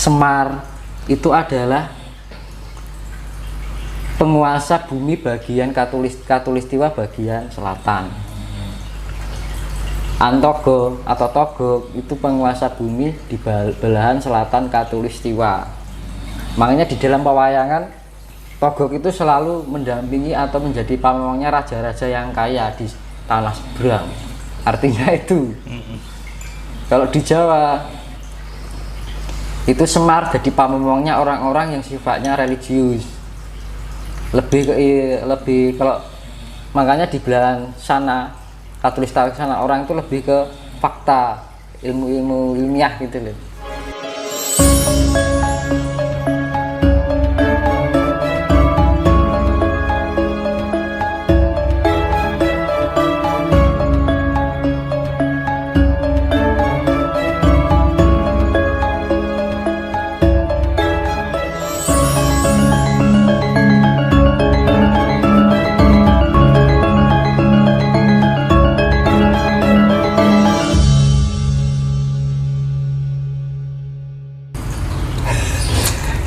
Semar itu adalah penguasa bumi bagian katulistiwa bagian selatan. Antogo atau Togog itu penguasa bumi di belahan selatan katulistiwa. Makanya di dalam pewayangan Togog itu selalu mendampingi atau menjadi pamongnya raja-raja yang kaya di tanah seberang. Artinya itu. Kalau di Jawa itu Semar jadi pamongnya orang-orang yang sifatnya religius. Lebih kalau makanya di belahan sana katulistiwa sana orang itu lebih ke fakta, ilmu-ilmu ilmiah gitu loh.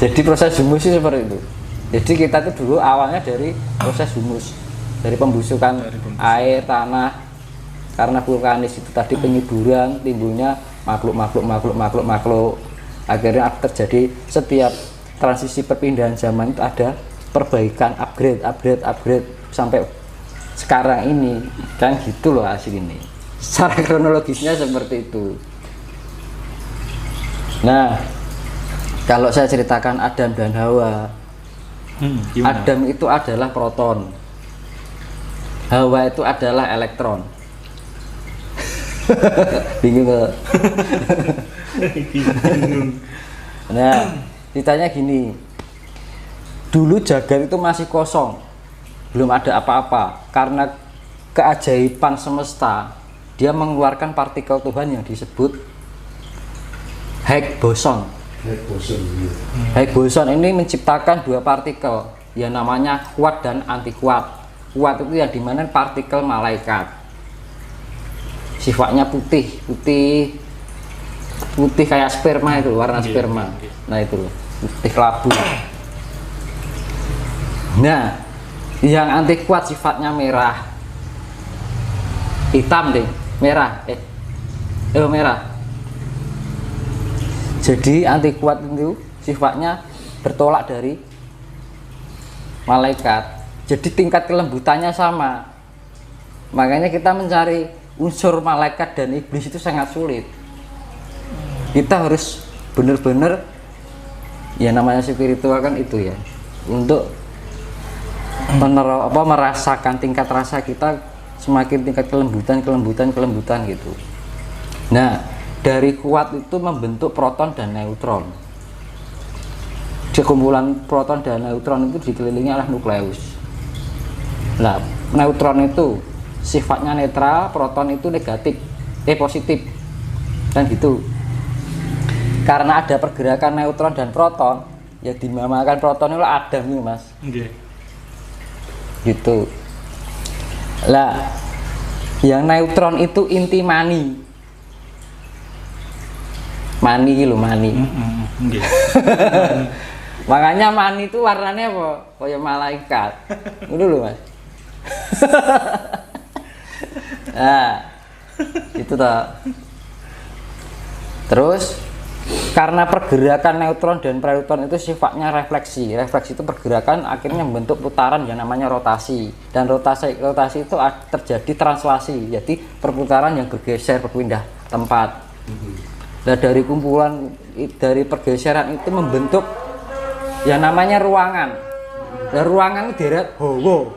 Jadi proses humus itu seperti itu. Jadi kita tuh dulu awalnya dari proses humus, dari pembusukan air, tanah, karena vulkanis itu tadi penyuburan, timbulnya makhluk. Akhirnya terjadi setiap transisi perpindahan zaman itu ada perbaikan, upgrade sampai sekarang ini kan gitu loh hasil ini. Secara kronologisnya seperti itu. Nah, kalau saya ceritakan Adam dan Hawa, Adam itu adalah proton, Hawa itu adalah elektron. Bingung nggak? Nah, ceritanya gini, dulu jagat itu masih kosong, belum ada apa-apa. Karena keajaiban semesta, dia mengeluarkan partikel Tuhan yang disebut Higgs boson. Higgs boson ini menciptakan dua partikel yang namanya kuat dan anti kuat. Kuat itu yang dimana partikel malaikat, sifatnya putih kayak sperma itu, warna sperma. Nah itu loh, putih kelabu. Nah, yang anti kuat sifatnya merah, hitam deh, merah. Jadi anti kuat itu sifatnya bertolak dari malaikat. Jadi tingkat kelembutannya sama. Makanya kita mencari unsur malaikat dan iblis itu sangat sulit. Kita harus benar-benar, ya namanya spiritual kan itu ya, untuk merasakan tingkat rasa kita semakin tingkat kelembutan gitu. Nah, dari kuat itu membentuk proton dan neutron. Kumpulan proton dan neutron itu dikelilingi oleh nukleus. Nah, neutron itu sifatnya netral, proton itu negatif, positif, dan gitu. Karena ada pergerakan neutron dan proton, ya dinamakan proton itu Adam nih mas. Gitu. Lah, yang neutron itu inti mani. Mani. Makanya mani itu warnanya apa? Kayak malaikat. Udah loh mas. Nah, itu toh. Terus karena pergerakan neutron dan proton itu sifatnya refleksi. Refleksi itu pergerakan akhirnya membentuk putaran yang namanya rotasi. Dan rotasi itu terjadi translasi. Jadi perputaran yang berpindah tempat. Nah, dari pergeseran itu membentuk yang namanya ruangan. Dan ruangan itu deret hawa,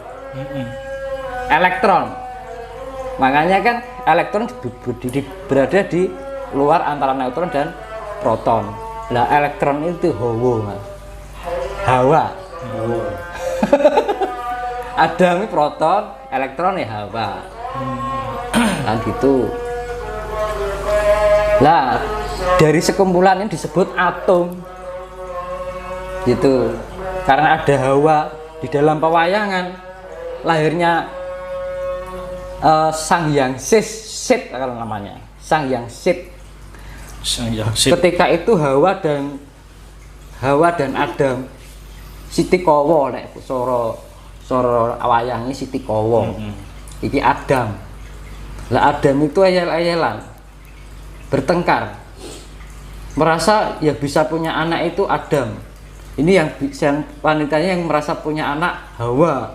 elektron. Makanya kan elektron berada di luar antara neutron dan proton. Nah, elektron itu hawa, mas. Hawa. Ada proton, elektron ya hawa. Kan gitu. Lah, dari sekumpulan ini disebut atom. Gitu. Karena ada hawa di dalam pewayangan, lahirnya Sang Hyang Sid kalau namanya. Sang Hyang Sid. Ketika itu hawa dan Hawa dan Adam. Siti Kowo nek soro wayange Siti Kowo. Iki Adam. Lah Adam itu ayel-ayelan. Bertengkar. Merasa ya bisa punya anak itu Adam. Ini yang wanitanya yang merasa punya anak Hawa.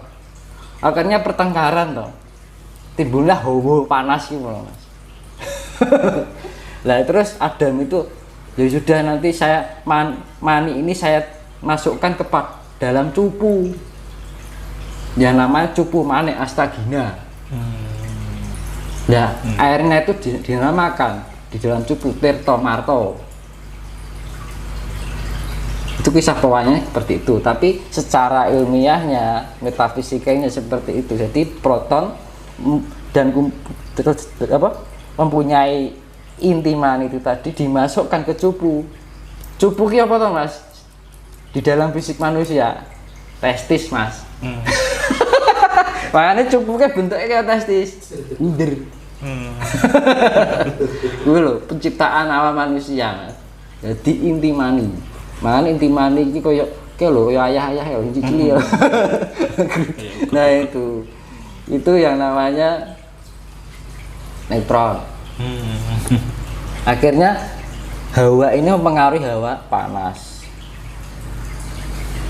Akhirnya pertengkaran toh. Timbullah hawa panas gitu Mas. Lah terus Adam itu ya sudah nanti saya mani ini saya masukkan ke dalam cupu. Yang namanya cupu mani astagina. Nah, airnya itu dinamakan di dalam cupu Tirto Marto. Itu kisah bawahnya seperti itu, tapi secara ilmiahnya, metafisikanya seperti itu. Jadi proton dan mempunyai intiman itu tadi dimasukkan ke cupu. Cupu ki apa toh Mas? Di dalam fisik manusia testis Mas. Makanya cupuknya bentuknya kayak testis. Under. Gue loh penciptaan awal manusia Mas. Jadi inti mani. Makanya inti mani ini kayak lho ayah-ayah ya cici ya. Nah itu yang namanya neutron. Akhirnya Hawa ini mempengaruhi Hawa panas.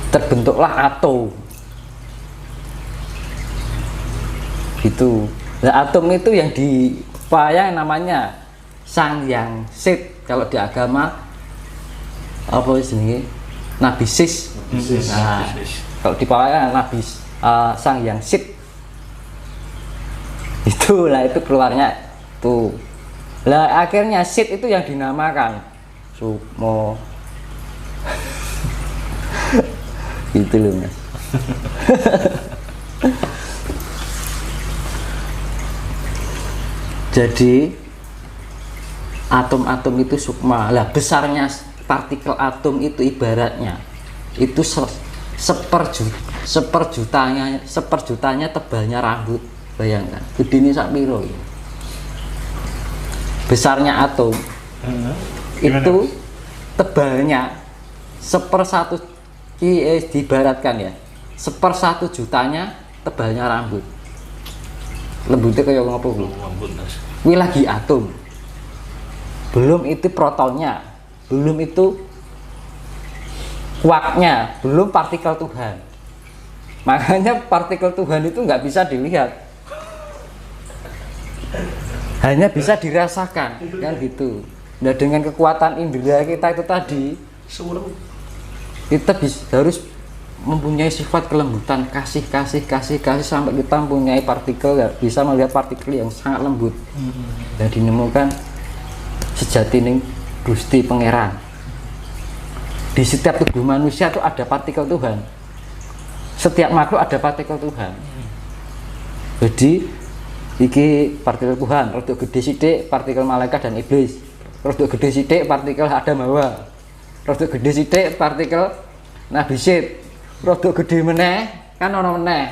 Terbentuklah atom. Gitu. Nah, atom itu yang yang namanya Sang Yang Sit kalau di agama apa sini Nabi Sis. Nah, kalau di Nabi Sang Yang Sit. Itulah itu keluarnya tuh. Lah akhirnya Sit itu yang dinamakan Sukmo. Gitu loh Mas. Jadi atom-atom itu sukma. Lah besarnya partikel atom itu ibaratnya itu seperjutanya tebalnya rambut. Bayangkan, gedene sak piro ya. Besarnya atom itu tebalnya 1/1 diibaratkan ya 1/1 jutanya tebalnya rambut. Lembutnya kayak ngopo lho. Kuwi lagi atom. Belum itu protonnya, belum itu kuaknya, belum partikel Tuhan. Makanya partikel Tuhan itu nggak bisa dilihat. Hanya bisa dirasakan kan gitu. Nah dengan kekuatan indera kita itu tadi kita harus mempunyai sifat kelembutan, kasih sampai kita mempunyai partikel ya, bisa melihat partikel yang sangat lembut. Dan dinemukan sejatining Gusti Pangeran. Di setiap tubuh manusia itu ada partikel Tuhan. Setiap makhluk ada partikel Tuhan. Jadi iki partikel Tuhan, rodok gede sithik partikel malaikat dan iblis. Rodok gede sithik partikel Adam Hawa. Rodok gede sithik partikel Nabi Syed. Rodok gede meneh kan ana meneh.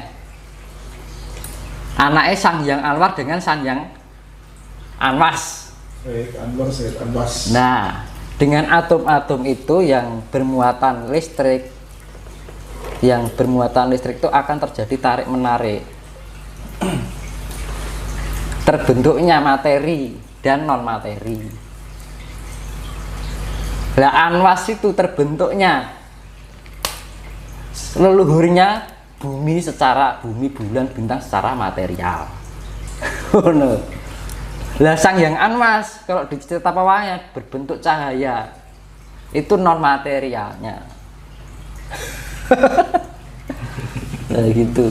Anake Sang Hyang Anwar dengan Sang Hyang Anwas. Anwas. Nah, dengan atom-atom itu yang bermuatan listrik itu akan terjadi tarik menarik. Terbentuknya materi dan non materi. Lah Anwas itu terbentuknya leluhurnya bumi bulan bintang secara material. No. Lah Sang Hyang Anwas kalau di cerita pawanya berbentuk cahaya. Itu non materialnya. Nah gitu.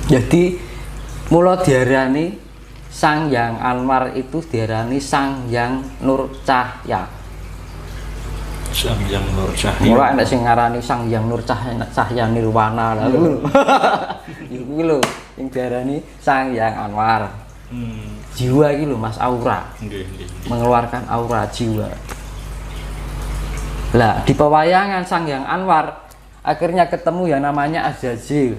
Jadi mula diarani Sang Hyang Anwar itu diarani Sang Hyang Nur Cahya. Sang Hyang Nur Cahya. Mula ana sing ngarani Sang Hyang Nur Cahya Nirwana lalu. Iku lho sing diarani Sang Hyang Anwar. Jiwa iki lho Mas, aura. Mengeluarkan aura jiwa. Lah di pewayangan Sang Hyang Anwar akhirnya ketemu yang namanya Azazil.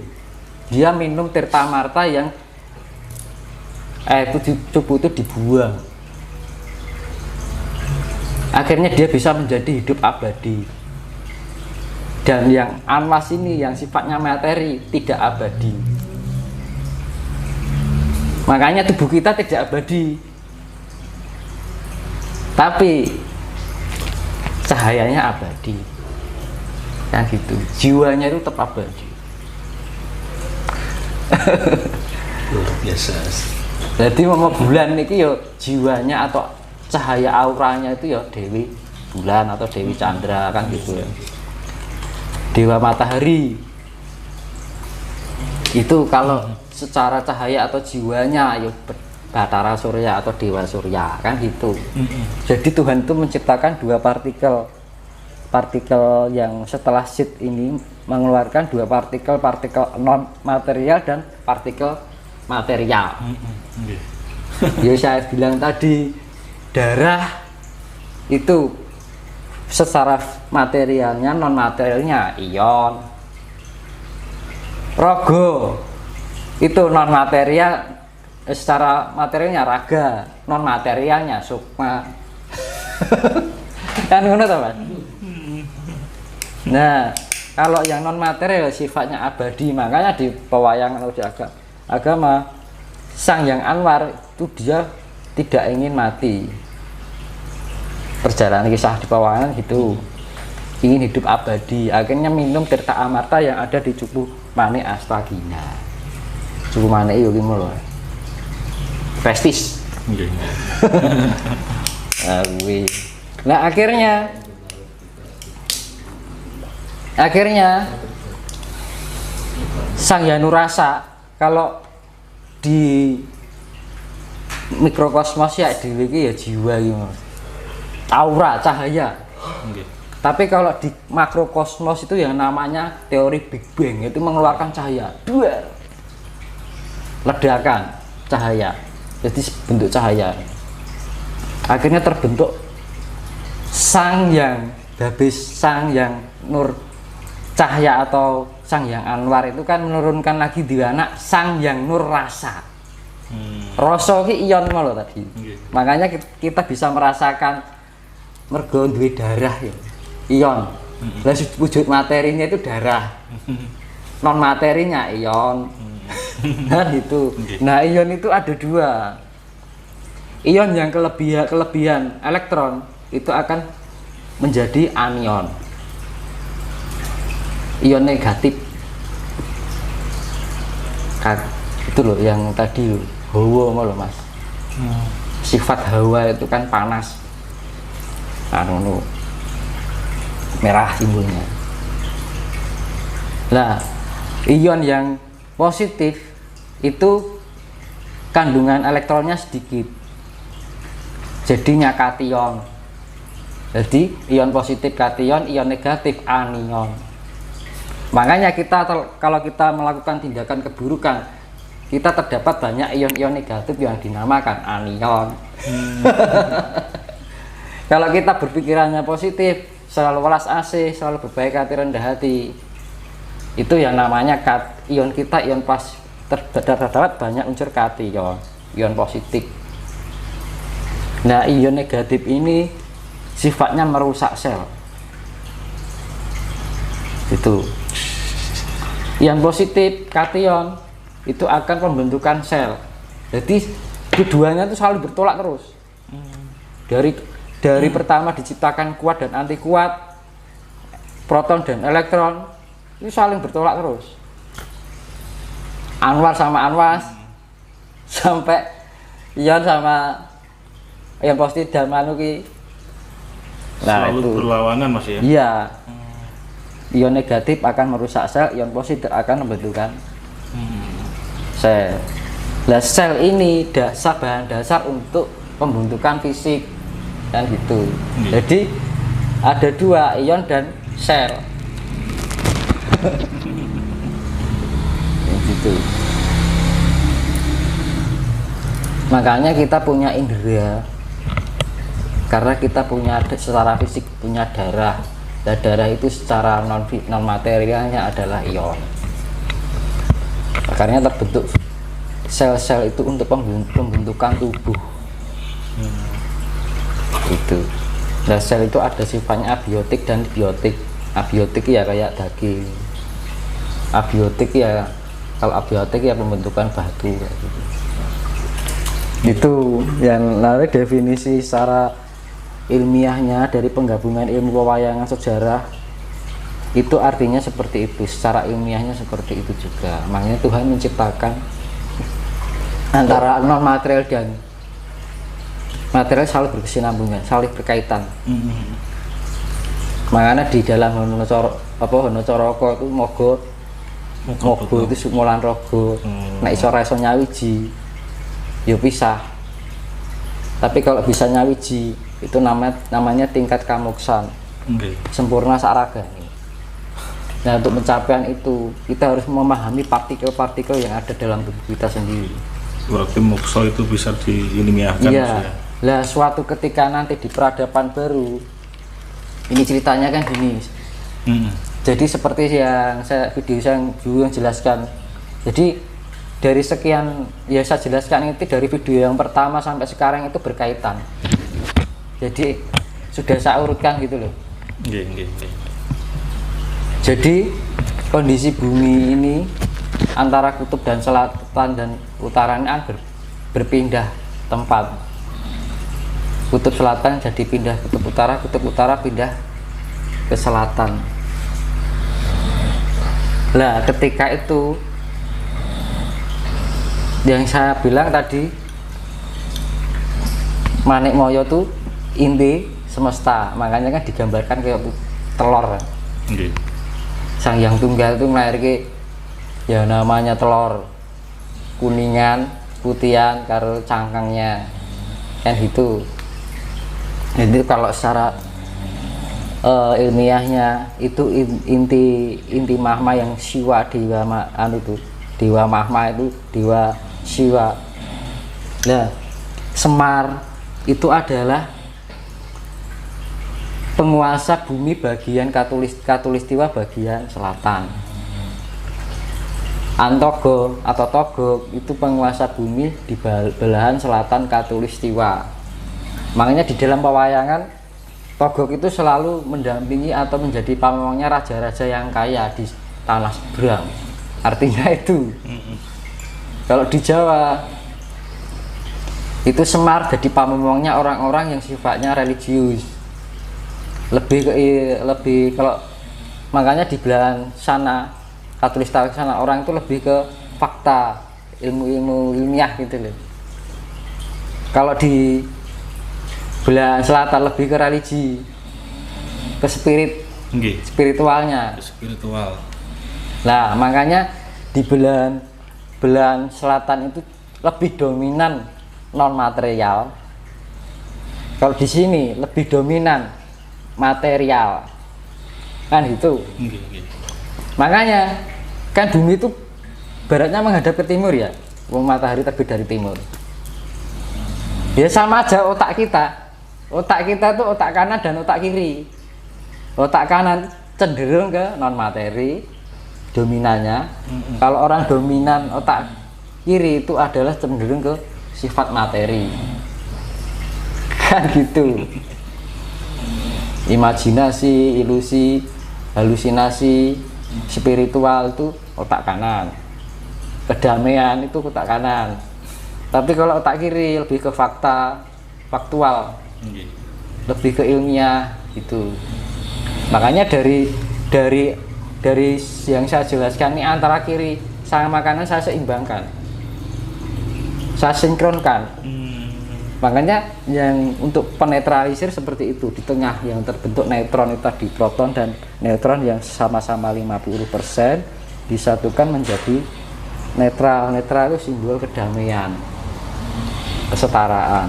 Dia minum Tirta Marta yang itu cupu itu dibuang. Akhirnya dia bisa menjadi hidup abadi. Dan yang anwas ini yang sifatnya materi tidak abadi. Makanya tubuh kita tidak abadi. Tapi cahayanya abadi. Kan gitu. Jiwanya itu tetap abadi. Luar biasa. Jadi mau bulan ini ya jiwanya atau cahaya auranya itu ya Dewi Bulan atau Dewi Chandra kan gitu ya. Dewa Matahari itu kalau secara cahaya atau jiwanya ya Batara Surya atau Dewa Surya kan gitu. Jadi Tuhan itu menciptakan dua partikel yang setelah sit ini mengeluarkan dua partikel non material dan partikel material. Ya saya bilang tadi darah itu secara materialnya non materialnya ion. Rogo itu non material, secara materialnya raga, non materialnya sukma. Kan ngono to, Mas? Nah, kalau yang non material sifatnya abadi, makanya di pewayangan agama Sang Yang Anwar itu dia tidak ingin mati. Perjalanan kisah di pewayangan gitu, ingin hidup abadi, akhirnya minum tirta amarta yang ada di Cupu Mane Astagina. Cupu Mane itu gimana loh? Prestis. Nah akhirnya Sang Yanurasa kalau di mikrokosmos ya di ya jiwa gitu, aura cahaya. Tapi kalau di makrokosmos itu yang namanya teori Big Bang itu mengeluarkan cahaya, dua ledakan cahaya, jadi bentuk cahaya. Akhirnya terbentuk Sang Yang Babis, Sang Yang Nur Cahya atau Sang Yang Anwar itu kan menurunkan lagi di anak Sang Yang Nur Rasa. Rasa ki ion malah tadi. Makanya kita bisa merasakan mergo duwe darah ya. Ion. Lah wujud materinya itu darah. Non materinya ion. Nah itu. Nah ion itu ada dua. Ion yang kelebihan elektron itu akan menjadi anion. Ion negatif. Itu loh yang tadi hawa malah Mas. Sifat hawa itu kan panas. Anu merah simbolnya. Nah, ion yang positif itu kandungan elektronnya sedikit, jadinya kation. Jadi ion positif kation, ion negatif anion. Makanya kalau kita melakukan tindakan keburukan, kita terdapat banyak ion-ion negatif yang dinamakan anion. Kalau kita berpikirannya positif, selalu welas asih, selalu berbaik hati, rendah hati, itu yang namanya ion kita, ion pas terdapat banyak unsur kation, ion positif. Nah, ion negatif ini sifatnya merusak sel. Itu. Ion positif, kation itu akan pembentukan sel. Jadi keduanya itu selalu bertolak terus. Dari pertama diciptakan kuat dan anti kuat, proton dan elektron itu saling bertolak terus. Anwar sama anwas, sampai ion sama ion positif dan manuki. Nah, selalu itu berlawanan Mas ya. Iya. Ion negatif akan merusak sel, ion positif akan membentukkan sel. Nah, sel ini bahan dasar untuk pembentukan fisik dan gitu. Jadi ada dua, ion dan sel. Gitu. Makanya kita punya indera, karena kita punya secara fisik punya darah. Dan darah itu secara non materialnya adalah ion. Makanya terbentuk sel-sel itu untuk pembentukan tubuh. Itu. Nah, sel itu ada sifatnya abiotik dan biotik. Abiotik ya kayak daging. Abiotik ya, kalau abiotik ya pembentukan batu kayak gitu. Itu yang lalu definisi secara ilmiahnya dari penggabungan ilmu pewayangan sejarah itu artinya seperti itu, secara ilmiahnya seperti itu juga. Makanya Tuhan menciptakan antara non material dan material selalu berkesinambungan, saling berkaitan. Makanya di dalam Hono Coroko itu mogo itu mulan rogo, nek iso ra iso nyawiji ya pisah. Tapi kalau bisa nyawiji itu namanya tingkat kamuksan, sempurna saragane. Nah, untuk pencapaian itu kita harus memahami partikel-partikel yang ada dalam tubuh kita sendiri. Berarti moksa itu bisa diilmiahkan. Iya. Lah suatu ketika nanti di peradaban baru, ini ceritanya kan gini. Jadi seperti yang video saya dulu yang jelaskan. Jadi dari sekian ya saya jelaskan itu dari video yang pertama sampai sekarang itu berkaitan. Jadi sudah saya urutkan gitu loh. Jadi kondisi bumi ini antara kutub dan selatan dan utara ini berpindah tempat. Kutub selatan jadi pindah kutub utara pindah ke selatan. Nah, ketika itu yang saya bilang tadi, Manik Moyo tuh inti semesta, makanya kan digambarkan kayak telur. Sang Hyang Tunggal itu melahirkan ya namanya telur, kuningan, putihan, karo cangkangnya kan gitu. Jadi kalau secara ilmiahnya itu inti Mahma yang Siwa dewa dewa Mahma itu dewa Siwa. Nah, Semar itu adalah penguasa bumi bagian katulistiwa bagian selatan. Antogo atau Togo itu penguasa bumi di belahan selatan katulistiwa. Makanya di dalam pewayangan Togog itu selalu mendampingi atau menjadi pamongnya raja-raja yang kaya di tanah seberang. Artinya itu. Kalau di Jawa itu Semar jadi pamongnya orang-orang yang sifatnya religius. Lebih kalau makanya di belahan sana katulistiwa sana orang itu lebih ke fakta, ilmu ilmiah gitu loh. Kalau di belahan selatan lebih ke religi, ke spiritualnya. Spiritual. Nah, makanya di belahan selatan itu lebih dominan non material. Kalau di sini lebih dominan material, kan gitu. Makanya kan bumi itu baratnya menghadap ke timur ya, matahari terbit dari timur. Ya sama aja otak kita itu otak kanan dan otak kiri. Otak kanan cenderung ke non materi dominannya. Kalau orang dominan otak kiri itu adalah cenderung ke sifat materi, kan gitu. Imajinasi, ilusi, halusinasi, spiritual itu otak kanan. Kedamaian itu otak kanan. Tapi kalau otak kiri lebih ke faktual, lebih ke ilmiah gitu. Makanya dari yang saya jelaskan ini antara kiri sama kanan saya seimbangkan, saya sinkronkan. Makanya yang untuk penetralisir seperti itu, di tengah yang terbentuk neutron itu tadi, proton dan neutron yang sama-sama 50% disatukan menjadi netral. Netral itu simbol kedamaian, kesetaraan,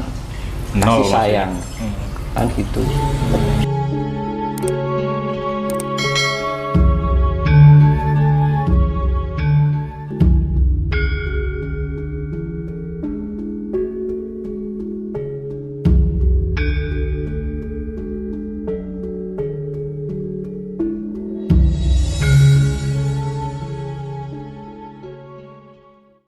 kasih sayang, kan gitu.